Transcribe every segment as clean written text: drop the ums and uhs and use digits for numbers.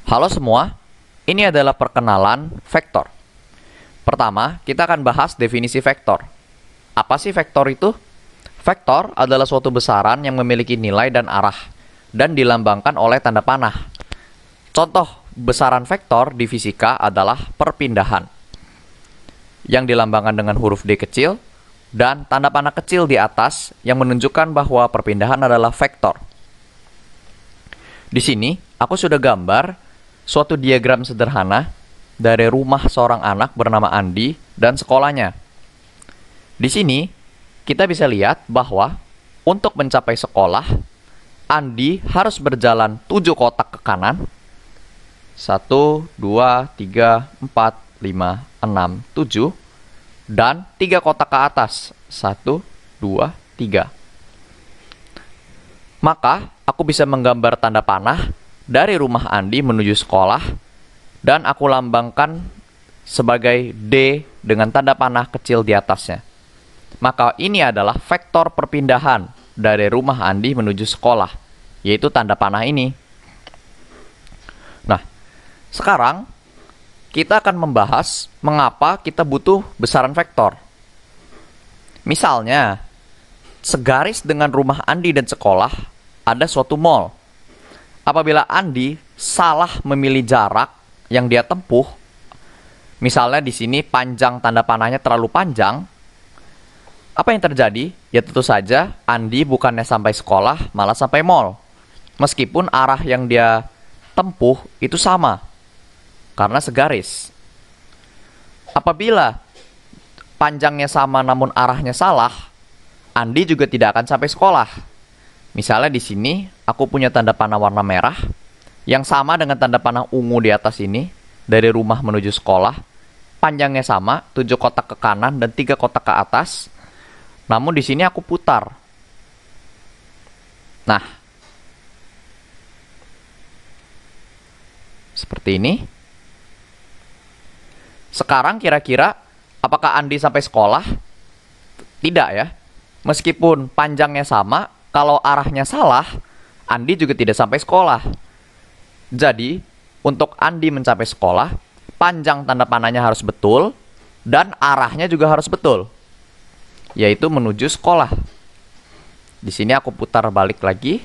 Halo semua, ini adalah perkenalan vektor. Pertama, kita akan bahas definisi vektor. Apa sih vektor itu? Vektor adalah suatu besaran yang memiliki nilai dan arah, dan dilambangkan oleh tanda panah. Contoh besaran vektor di fisika adalah perpindahan, yang dilambangkan dengan huruf D kecil, dan tanda panah kecil di atas yang menunjukkan bahwa perpindahan adalah vektor. Di sini, aku sudah gambar suatu diagram sederhana dari rumah seorang anak bernama Andi dan sekolahnya. Di sini, kita bisa lihat bahwa untuk mencapai sekolah, Andi harus berjalan 7 kotak ke kanan. 1, 2, 3, 4, 5, 6, 7. Dan 3 kotak ke atas. 1, 2, 3. Maka, aku bisa menggambar tanda panah dari rumah Andi menuju sekolah, dan aku lambangkan sebagai D dengan tanda panah kecil di atasnya. Maka ini adalah vektor perpindahan dari rumah Andi menuju sekolah, yaitu tanda panah ini. Nah, sekarang kita akan membahas mengapa kita butuh besaran vektor. Misalnya, segaris dengan rumah Andi dan sekolah ada suatu mall. Apabila Andi salah memilih jarak yang dia tempuh, misalnya di sini panjang tanda panahnya terlalu panjang, apa yang terjadi? Ya tentu saja Andi bukannya sampai sekolah, malah sampai mall. Meskipun arah yang dia tempuh itu sama, karena segaris. Apabila panjangnya sama namun arahnya salah, Andi juga tidak akan sampai sekolah. Misalnya di sini, aku punya tanda panah warna merah, yang sama dengan tanda panah ungu di atas ini, dari rumah menuju sekolah. Panjangnya sama, 7 kotak ke kanan dan 3 kotak ke atas. Namun di sini aku putar. Nah, seperti ini. Sekarang kira-kira, apakah Andi sampai sekolah? Tidak ya. Meskipun panjangnya sama, kalau arahnya salah, Andi juga tidak sampai sekolah. Jadi, untuk Andi mencapai sekolah, panjang tanda panahnya harus betul, dan arahnya juga harus betul, yaitu menuju sekolah. Di sini aku putar balik lagi.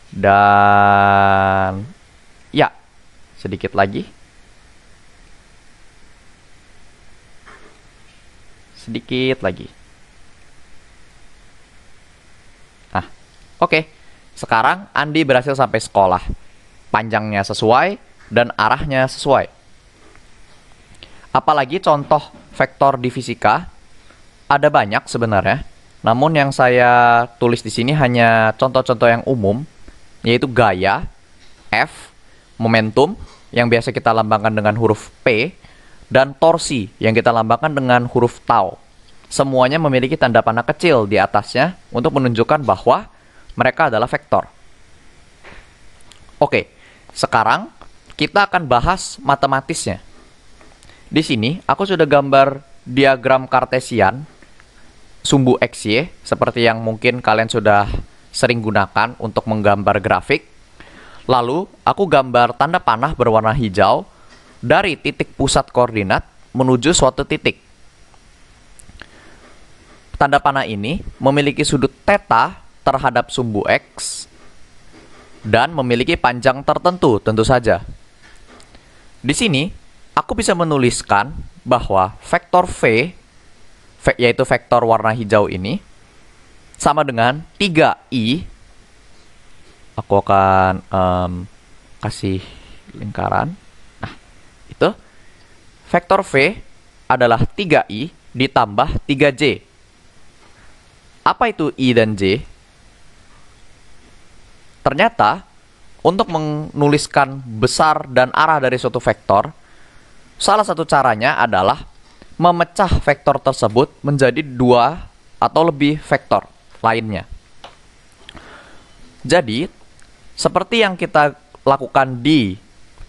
Dan, ya, sedikit lagi. Sedikit lagi. Oke, sekarang Andi berhasil sampai sekolah. Panjangnya sesuai dan arahnya sesuai. Apalagi contoh vektor di fisika, ada banyak sebenarnya. Namun yang saya tulis di sini hanya contoh-contoh yang umum, yaitu gaya, F, momentum, yang biasa kita lambangkan dengan huruf P, dan torsi, yang kita lambangkan dengan huruf tau. Semuanya memiliki tanda panah kecil di atasnya untuk menunjukkan bahwa mereka adalah vektor. Oke, sekarang kita akan bahas matematisnya. Di sini, aku sudah gambar diagram kartesian sumbu XY, seperti yang mungkin kalian sudah sering gunakan untuk menggambar grafik. Lalu, aku gambar tanda panah berwarna hijau dari titik pusat koordinat menuju suatu titik. Tanda panah ini memiliki sudut theta terhadap sumbu X dan memiliki panjang tertentu tentu saja. Di sini, aku bisa menuliskan bahwa vektor V, yaitu vektor warna hijau ini, sama dengan 3i. Aku akan kasih lingkaran. Nah, itu. Vektor V adalah 3i ditambah 3j. Apa itu i dan j? Ternyata, untuk menuliskan besar dan arah dari suatu vektor, salah satu caranya adalah memecah vektor tersebut menjadi 2 atau lebih vektor lainnya. Jadi, seperti yang kita lakukan di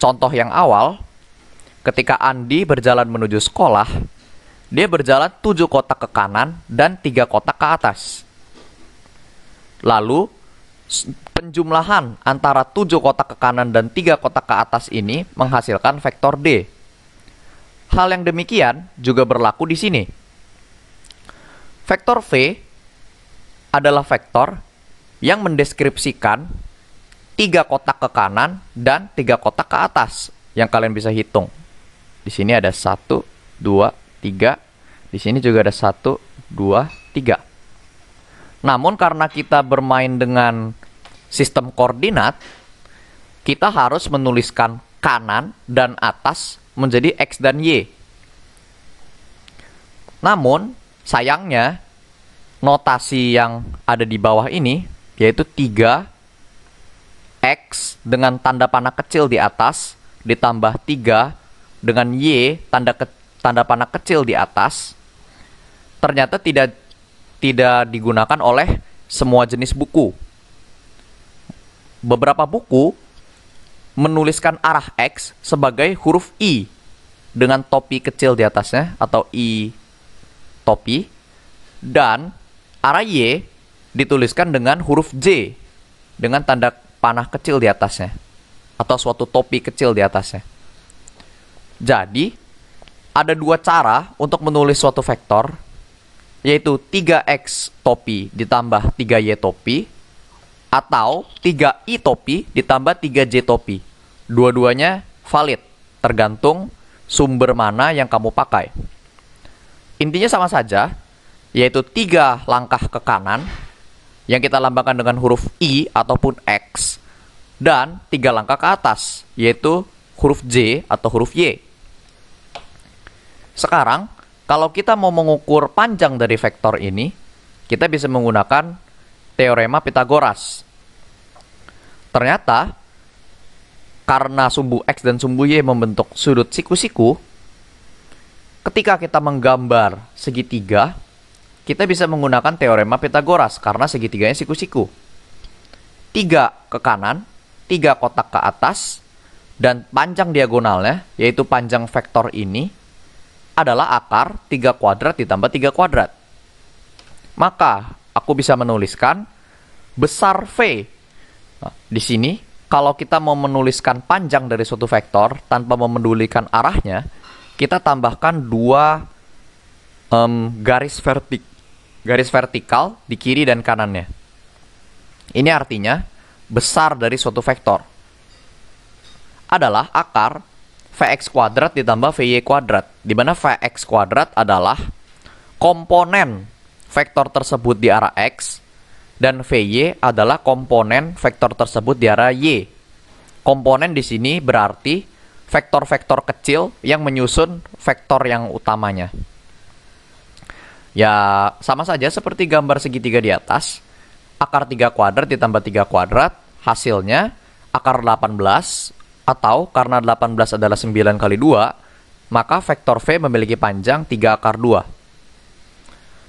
contoh yang awal, ketika Andi berjalan menuju sekolah, dia berjalan 7 kotak ke kanan dan 3 kotak ke atas. Lalu, penjumlahan antara 7 kotak ke kanan dan 3 kotak ke atas ini menghasilkan vektor D. Hal yang demikian juga berlaku di sini. Vektor V adalah vektor yang mendeskripsikan 3 kotak ke kanan dan 3 kotak ke atas yang kalian bisa hitung. Di sini ada 1, 2, 3. Di sini juga ada 1, 2, 3. Namun karena kita bermain dengan sistem koordinat, kita harus menuliskan kanan dan atas menjadi X dan Y. Namun, sayangnya, notasi yang ada di bawah ini, yaitu 3X dengan tanda panah kecil di atas, ditambah 3 dengan Y tanda panah kecil di atas, ternyata tidak digunakan oleh semua jenis buku. Beberapa buku menuliskan arah X sebagai huruf I dengan topi kecil di atasnya atau I topi, dan arah Y dituliskan dengan huruf J dengan tanda panah kecil di atasnya atau suatu topi kecil di atasnya. Jadi, ada 2 cara untuk menulis suatu vektor, yaitu 3X topi ditambah 3Y topi, atau 3I topi ditambah 3J topi. Dua-duanya valid, tergantung sumber mana yang kamu pakai. Intinya sama saja, yaitu 3 langkah ke kanan, yang kita lambangkan dengan huruf I ataupun X, dan 3 langkah ke atas, yaitu huruf J atau huruf Y. Sekarang, kalau kita mau mengukur panjang dari vektor ini, kita bisa menggunakan teorema Pythagoras. Ternyata, karena sumbu X dan sumbu Y membentuk sudut siku-siku, ketika kita menggambar segitiga, kita bisa menggunakan teorema Pythagoras karena segitiganya siku-siku. 3 ke kanan, 3 kotak ke atas, dan panjang diagonalnya, yaitu panjang vektor ini, adalah akar 3 kuadrat ditambah 3 kuadrat. Maka, aku bisa menuliskan besar V. Nah, di sini, kalau kita mau menuliskan panjang dari suatu vektor tanpa memedulikan arahnya, kita tambahkan 2 garis vertikal di kiri dan kanannya. Ini artinya, besar dari suatu vektor adalah akar Vx kuadrat ditambah Vy kuadrat, di mana Vx kuadrat adalah komponen vektor tersebut di arah X, dan Vy adalah komponen vektor tersebut di arah Y. Komponen di sini berarti vektor-vektor kecil yang menyusun vektor yang utamanya. Ya, sama saja seperti gambar segitiga di atas. Akar 3 kuadrat ditambah 3 kuadrat, hasilnya akar 18, atau karena 18 adalah 9 kali 2, maka vektor V memiliki panjang 3 akar 2.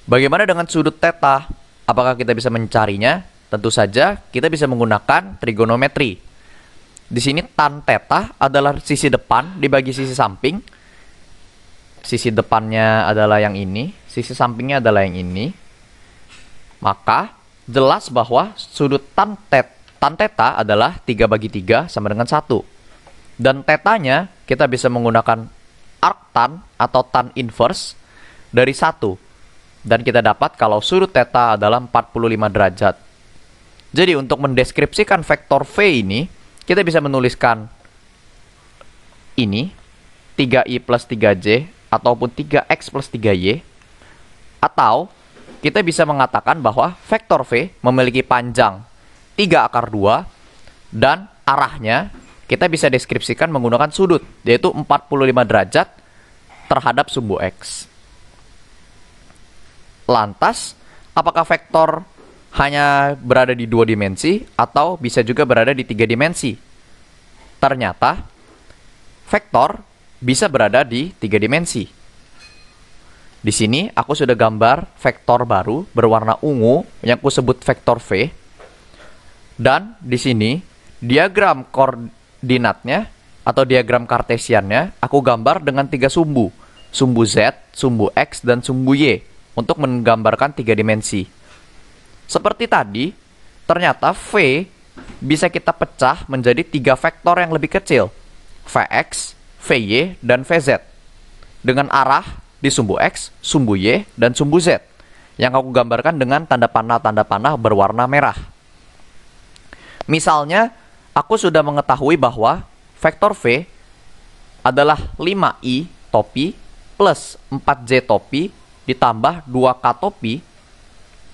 Bagaimana dengan sudut theta? Apakah kita bisa mencarinya? Tentu saja kita bisa menggunakan trigonometri. Di sini tan theta adalah sisi depan dibagi sisi samping. Sisi depannya adalah yang ini, sisi sampingnya adalah yang ini. Maka jelas bahwa sudut tan theta adalah 3 bagi 3 sama dengan 1. Dan tetanya kita bisa menggunakan arctan atau tan inverse dari 1. Dan kita dapat kalau sudut theta adalah 45 derajat. Jadi untuk mendeskripsikan vektor V ini, kita bisa menuliskan ini 3i plus 3j ataupun 3x plus 3y. Atau kita bisa mengatakan bahwa vektor V memiliki panjang 3 akar 2 dan arahnya kita bisa deskripsikan menggunakan sudut, yaitu 45 derajat terhadap sumbu X. Lantas, apakah vektor hanya berada di 2 dimensi atau bisa juga berada di 3 dimensi? Ternyata, vektor bisa berada di 3 dimensi. Di sini, aku sudah gambar vektor baru berwarna ungu yang aku sebut vektor V. Dan di sini, diagram koordinatnya atau diagram kartesiannya aku gambar dengan 3 sumbu. Sumbu Z, sumbu X, dan sumbu Y untuk menggambarkan 3 dimensi. Seperti tadi, ternyata V bisa kita pecah menjadi 3 vektor yang lebih kecil, Vx, Vy, dan Vz, dengan arah di sumbu X, sumbu Y, dan sumbu Z, yang aku gambarkan dengan tanda panah berwarna merah. Misalnya, aku sudah mengetahui bahwa vektor V adalah 5i topi plus 4j topi ditambah 2k topi.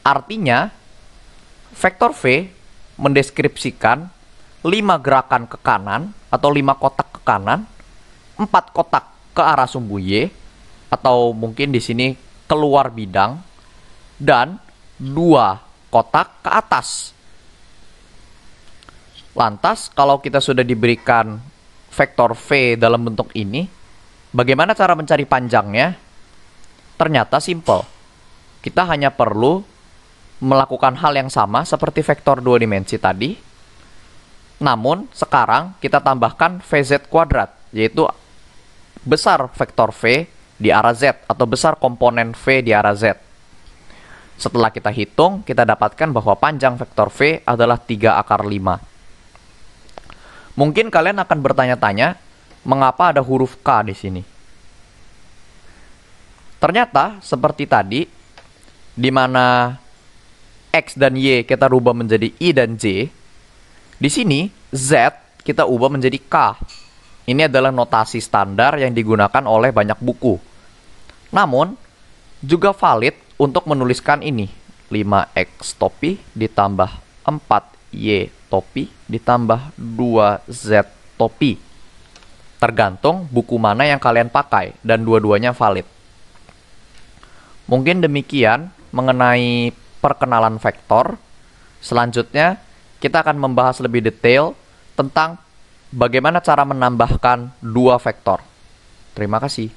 Artinya, vektor V mendeskripsikan 5 gerakan ke kanan atau 5 kotak ke kanan, 4 kotak ke arah sumbu Y, atau mungkin di sini keluar bidang, dan 2 kotak ke atas. Lantas, kalau kita sudah diberikan vektor V dalam bentuk ini, bagaimana cara mencari panjangnya? Ternyata simple. Kita hanya perlu melakukan hal yang sama seperti vektor 2 dimensi tadi. Namun, sekarang kita tambahkan Vz kuadrat, yaitu besar vektor V di arah Z, atau besar komponen V di arah Z. Setelah kita hitung, kita dapatkan bahwa panjang vektor V adalah 3 akar 5. Mungkin kalian akan bertanya-tanya, mengapa ada huruf K di sini? Ternyata, seperti tadi, di mana X dan Y kita rubah menjadi I dan J, di sini Z kita ubah menjadi K. Ini adalah notasi standar yang digunakan oleh banyak buku. Namun, juga valid untuk menuliskan ini. 5X topi ditambah 4Y topi ditambah 2Z topi. Tergantung buku mana yang kalian pakai, dan dua-duanya valid. Mungkin demikian mengenai perkenalan vektor. Selanjutnya, kita akan membahas lebih detail tentang bagaimana cara menambahkan 2 vektor. Terima kasih.